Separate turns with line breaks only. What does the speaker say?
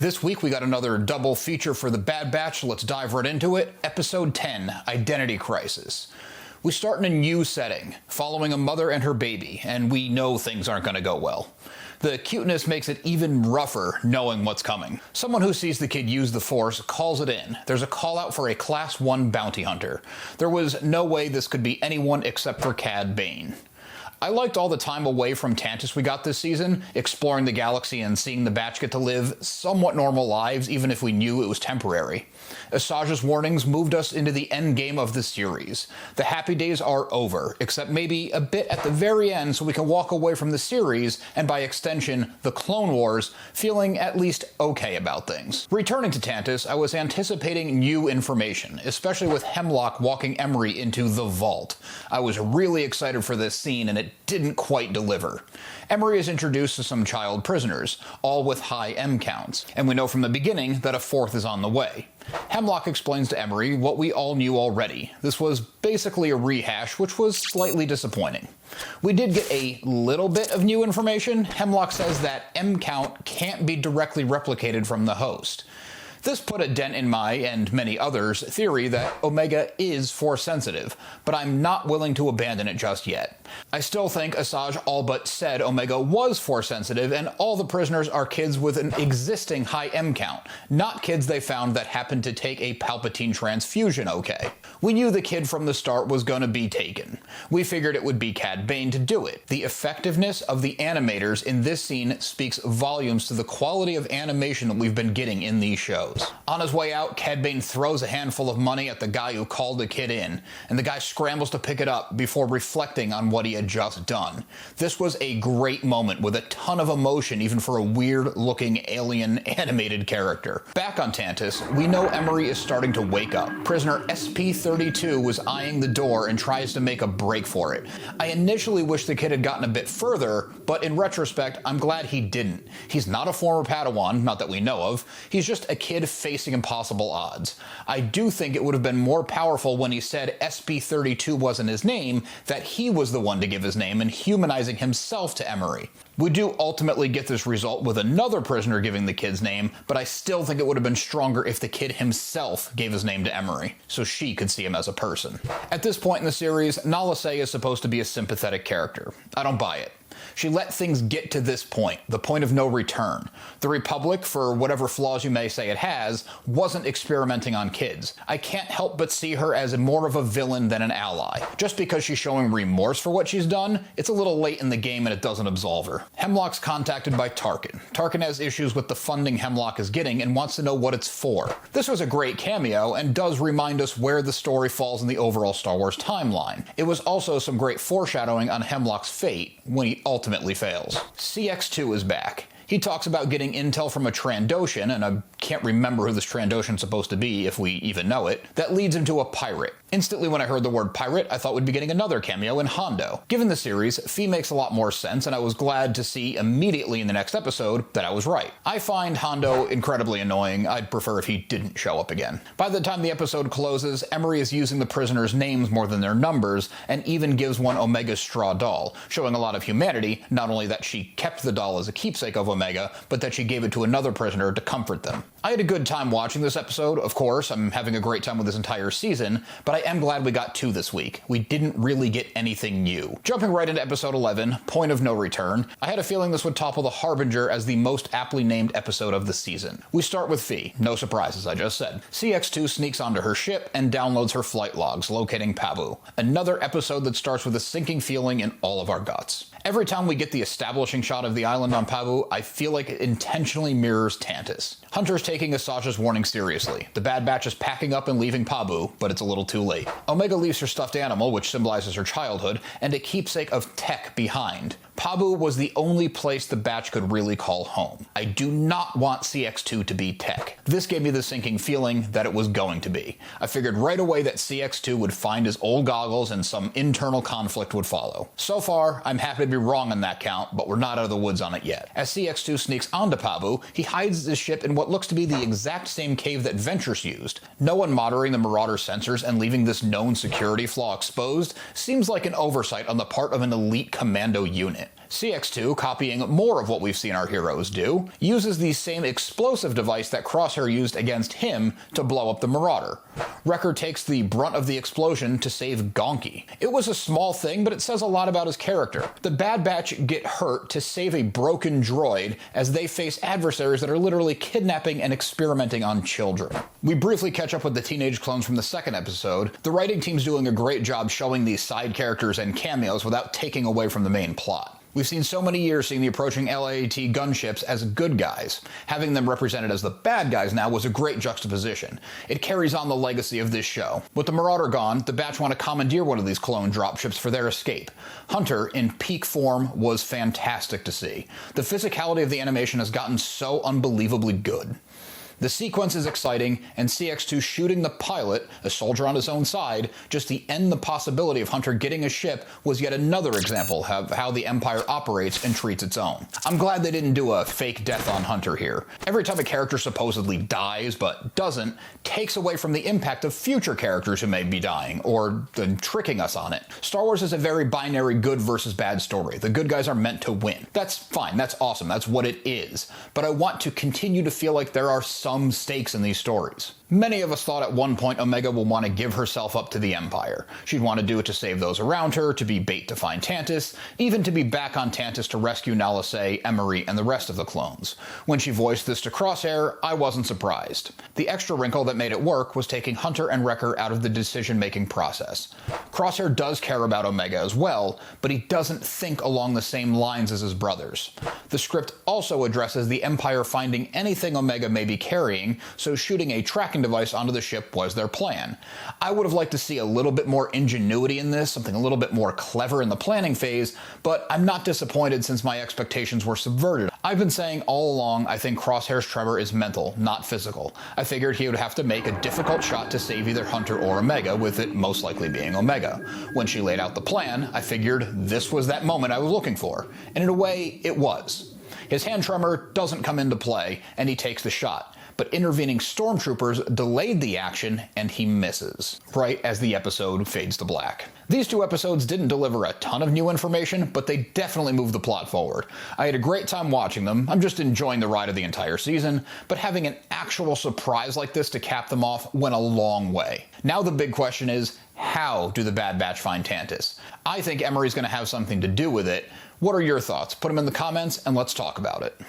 This week we got another double feature for The Bad Batch, so let's dive right into it. Episode 10, Identity Crisis. We start in a new setting, following a mother and her baby, and we know things aren't going to go well. The cuteness makes it even rougher knowing what's coming. Someone who sees the kid use the Force calls it in. There's a call out for a Class 1 bounty hunter. There was no way this could be anyone except for Cad Bane. I liked all the time away from Tantiss we got this season, exploring the galaxy and seeing the Batch get to live somewhat normal lives even if we knew it was temporary. Asajj's warnings moved us into the end game of the series. The happy days are over, except maybe a bit at the very end so we can walk away from the series, and by extension, the Clone Wars, feeling at least okay about things. Returning to Tantiss, I was anticipating new information, especially with Hemlock walking Emery into the Vault. I was really excited for this scene, and it didn't quite deliver. Emery is introduced to some child prisoners, all with high M counts, and we know from the beginning that a fourth is on the way. Hemlock explains to Emery what we all knew already. This was basically a rehash, which was slightly disappointing. We did get a little bit of new information. Hemlock says that M count can't be directly replicated from the host. This put a dent in my, and many others', theory that Omega is Force sensitive, but I'm not willing to abandon it just yet. I still think Asajj all but said Omega was Force sensitive, and all the prisoners are kids with an existing high M count, not kids they found that happened to take a Palpatine transfusion okay. We knew the kid from the start was gonna be taken. We figured it would be Cad Bane to do it. The effectiveness of the animators in this scene speaks volumes to the quality of animation that we've been getting in these shows. On his way out, Cad Bane throws a handful of money at the guy who called the kid in, and the guy scrambles to pick it up before reflecting on what he had just done. This was a great moment with a ton of emotion even for a weird-looking alien animated character. Back on Tantiss, we know Emery is starting to wake up. Prisoner SP-32 was eyeing the door and tries to make a break for it. I initially wished the kid had gotten a bit further, but in retrospect, I'm glad he didn't. He's not a former Padawan, not that we know of. He's just a kid facing impossible odds. I do think it would have been more powerful when he said SP-32 wasn't his name, that he was the one to give his name and humanizing himself to Emery. We do ultimately get this result with another prisoner giving the kid's name, but I still think it would have been stronger if the kid himself gave his name to Emery, so she could see him as a person. At this point in the series, Nala Se is supposed to be a sympathetic character. I don't buy it. She let things get to this point, the point of no return. The Republic, for whatever flaws you may say it has, wasn't experimenting on kids. I can't help but see her as more of a villain than an ally. Just because she's showing remorse for what she's done, it's a little late in the game and it doesn't absolve her. Hemlock's contacted by Tarkin. Tarkin has issues with the funding Hemlock is getting and wants to know what it's for. This was a great cameo and does remind us where the story falls in the overall Star Wars timeline. It was also some great foreshadowing on Hemlock's fate when he ultimately fails. CX-2 is back. He talks about getting intel from a Trandoshan, and I can't remember who this Trandoshan's supposed to be, if we even know it, that leads him to a pirate. Instantly when I heard the word pirate, I thought we'd be getting another cameo in Hondo. Given the series, Phee makes a lot more sense, and I was glad to see immediately in the next episode that I was right. I find Hondo incredibly annoying. I'd prefer if he didn't show up again. By the time the episode closes, Emery is using the prisoners' names more than their numbers, and even gives one Omega's straw doll, showing a lot of humanity, not only that she kept the doll as a keepsake of Omega, but that she gave it to another prisoner to comfort them. I had a good time watching this episode, of course. I'm having a great time with this entire season, but I am glad we got two this week. We didn't really get anything new. Jumping right into episode 11, Point of No Return, I had a feeling this would topple The Harbinger as the most aptly named episode of the season. We start with Phee. No surprises, I just said. CX-2 sneaks onto her ship and downloads her flight logs, locating Pabu. Another episode that starts with a sinking feeling in all of our guts. Every time we get the establishing shot of the island on Pabu, I feel like it intentionally mirrors Tantiss. Hunter's taking Asajj's warning seriously. The Bad Batch is packing up and leaving Pabu, but it's a little too late. Omega leaves her stuffed animal, which symbolizes her childhood, and a keepsake of Tech behind. Pabu was the only place the Batch could really call home. I do not want CX-2 to be Tech. This gave me the sinking feeling that it was going to be. I figured right away that CX-2 would find his old goggles and some internal conflict would follow. So far, I'm happy to be wrong on that count, but we're not out of the woods on it yet. As CX-2 sneaks onto Pabu, he hides his ship in what looks to be the exact same cave that Ventress used. No one monitoring the Marauder sensors and leaving this known security flaw exposed seems like an oversight on the part of an elite commando unit. CX2, copying more of what we've seen our heroes do, uses the same explosive device that Crosshair used against him to blow up the Marauder. Wrecker takes the brunt of the explosion to save Gonky. It was a small thing, but it says a lot about his character. The Bad Batch get hurt to save a broken droid as they face adversaries that are literally kidnapping and experimenting on children. We briefly catch up with the teenage clones from the second episode. The writing team's doing a great job showing these side characters and cameos without taking away from the main plot. We've seen so many years seeing the approaching LAAT gunships as good guys. Having them represented as the bad guys now was a great juxtaposition. It carries on the legacy of this show. With the Marauder gone, the Batch want to commandeer one of these clone dropships for their escape. Hunter, in peak form, was fantastic to see. The physicality of the animation has gotten so unbelievably good. The sequence is exciting, and CX2 shooting the pilot, a soldier on his own side, just to end the possibility of Hunter getting a ship was yet another example of how the Empire operates and treats its own. I'm glad they didn't do a fake death on Hunter here. Every time a character supposedly dies but doesn't, takes away from the impact of future characters who may be dying, or tricking us on it. Star Wars is a very binary good versus bad story. The good guys are meant to win. That's fine, that's awesome, that's what it is. But I want to continue to feel like there are some stakes in these stories. Many of us thought at one point Omega will want to give herself up to the Empire. She'd want to do it to save those around her, to be bait to find Tantus, even to be back on Tantus to rescue Nala Se, Emery, and the rest of the clones. When she voiced this to Crosshair, I wasn't surprised. The extra wrinkle that made it work was taking Hunter and Wrecker out of the decision-making process. Crosshair does care about Omega as well, but he doesn't think along the same lines as his brothers. The script also addresses the Empire finding anything Omega may be carrying, so shooting a tracking device onto the ship was their plan. I would have liked to see a little bit more ingenuity in this, something a little bit more clever in the planning phase, but I'm not disappointed since my expectations were subverted. I've been saying all along I think Crosshair's Trevor is mental, not physical. I figured he would have to make a difficult shot to save either Hunter or Omega, with it most likely being Omega. When she laid out the plan, I figured this was that moment I was looking for, and in a way, it was. His hand tremor doesn't come into play, and he takes the shot. But intervening stormtroopers delayed the action, and he misses, right as the episode fades to black. These two episodes didn't deliver a ton of new information, but they definitely moved the plot forward. I had a great time watching them. I'm just enjoying the ride of the entire season, but having an actual surprise like this to cap them off went a long way. Now the big question is, how do the Bad Batch find Tantus? I think Emery's going to have something to do with it. What are your thoughts? Put them in the comments and let's talk about it.